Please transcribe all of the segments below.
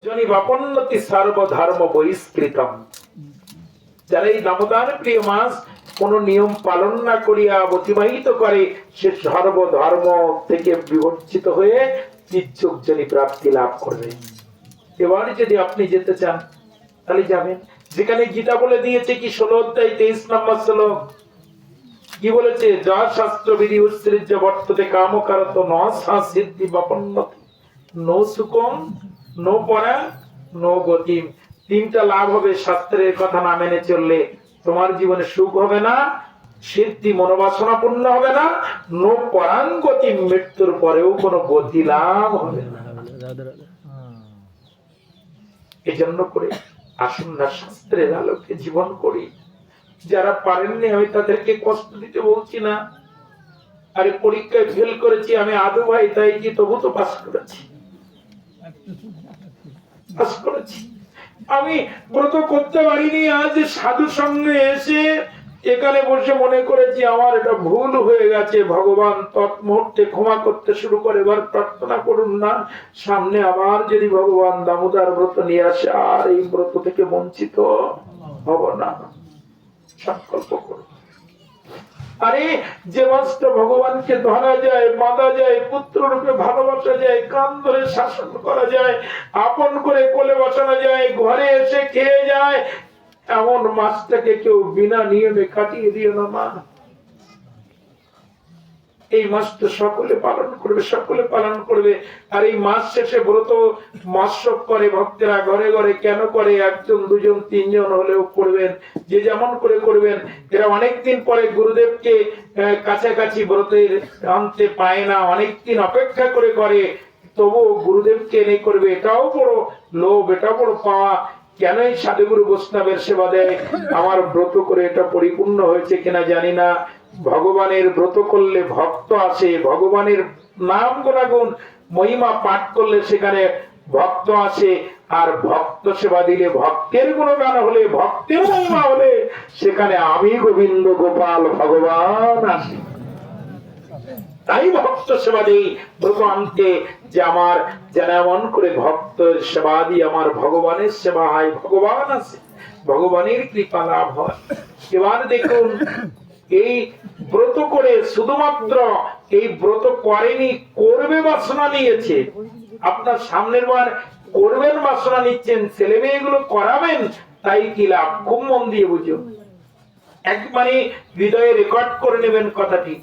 Johnny বাপন্নতি সর্বধর্ম বহিষ্কৃতম। যারা এই দামোদর প্রিয় মাস কোন নিয়ম পালন না করিয়া অতিবাহিত করে, সে সর্বধর্ম থেকে বিবর্জিত হয়ে চিত্তজনি প্রাপ্তি লাভ করবে। এবার যদি আপনি যেতে চান তাহলে যাবেন, যেখানে গীতা বলে দিয়েছে কি 16 অধ্যায় 23 নম্বর শ্লোক কি বলেছে, যা শাস্ত্র বিধি উৎসৃজ্য বর্ততে কামকারত ন সিদ্ধি বাপন্নতি নো সুকম নো পরা নো গতিম। তিনটা লাভ হবে শাস্ত্রের কথা না মেনে চললে। তোমার জীবনে সুখ হবে না, সিদ্ধি মনোবাসনা পূর্ণ হবে না, নো পরাং গতি, মৃত্যুর পরেও কোনো গতি লাভ হবে না। এই জন্য করে আসুন না শাস্ত্রের আলোকে জীবন করি। যারা পারেননি আমি তাদেরকে কষ্ট দিতে বলছি না। আরে পরীক্ষায় ফেল করেছি আমি আদৌ ভাই, তাই কি তবু তো পাস করেছি। আমি ব্রত করতে পারিনি, আজ সাধু সঙ্গে এসে এখানে বসে মনে করেছি আমার এটা ভুল হয়ে গেছে। ভগবান তৎমুহূর্তে ক্ষমা করতে শুরু করে। এবার প্রার্থনা করুন না, সামনে আবার যদি ভগবান দামোদর ব্রত নিয়ে আসে আর এই ব্রত থেকে বঞ্চিত হব না, সংকল্প করুন। আরে যে মাসটা ভগবানকে ধরা যায়, বাঁধা যায়, পুত্র রূপে ভালোবাসা যায়, কান ধরে শাসন করা যায়, আপন করে কোলে বসানো যায়, ঘরে এসে খেয়ে যায়, এমন মাসটাকে কেউ বিনা নিয়মে কাটিয়ে দিও না মা। এই মাসটা সকলে পালন করবে, সকলে পালন করবে। আর এই মাস শেষে ব্রত মৎসব করে ভক্তেরা ঘরে ঘরে। কেন করে? একজন দুজন তিনজন হলেও করবেন, যে যেমন করে করবেন। এরা অনেকদিন পরে গুরুদেবকে কাছাকাছি ব্রতের আনতে পায় না, অনেকদিন অপেক্ষা করে করে, তবু গুরুদেবকে এনে করবে। এটাও বড় লোভ, এটা বড় পাওয়া। কেন এই সাধুগুরু বৈষ্ণবের সেবা দেয়? আমার ব্রত করে এটা পরিপূর্ণ হয়েছে কিনা জানি না। ভগবানের ব্রত করলে ভক্ত আসে, ভগবানের নাম গুণাগুণ মহিমা পাঠ করলে সেখানে ভক্ত আসে। আর ভক্ত সেবা দিলে, ভক্তের গুণগান হলে, ভক্তের মহিমা হলে সেখানে আমি গোবিন্দ গোপাল ভগবান আসে। তাই ভক্ত সেবা দিই ব্রত আনতে, যে আমার যেন এমন করে ভক্ত সেবা দিয়ে আমার ভগবানের সেবা হয়, ভগবান আছে, ভগবানের কৃপা লাভ হয়। এবার দেখুন, এই ব্রত করে শুধুমাত্র এই ব্রত করেনি, করবে বাসনা নিয়েছে। আপনার সামনের বার করবেন বাসনা নিচ্ছেন, ছেলে মেয়েগুলো করাবেন, তাই কি লাভ? খুব মন দিয়ে বুঝুন, একবারে হৃদয়ে রেকর্ড করে নেবেন কথাটি।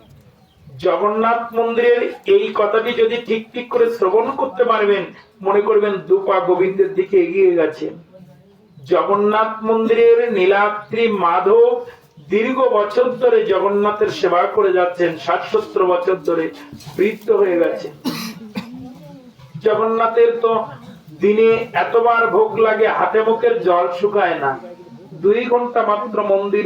জগন্নাথ মন্দিরের এই কথাটি যদি ঠিক ঠিক করে শ্রবণ করতে পারবেন, মনে করবেন দুপা গোবিন্দের দিকে এগিয়ে গেছে। জগন্নাথ মন্দিরের নীলাদ্রি মাধব দীর্ঘ বছর ধরে জগন্নাথের সেবা করে যাচ্ছেন, 60-70 বছর ধরে, বৃদ্ধ হয়ে গেছে। জগন্নাথের তো দিনে এতবার ভোগ লাগে, হাতে মুখের জল শুকায় না। 2 ঘন্টা মাত্র মন্দির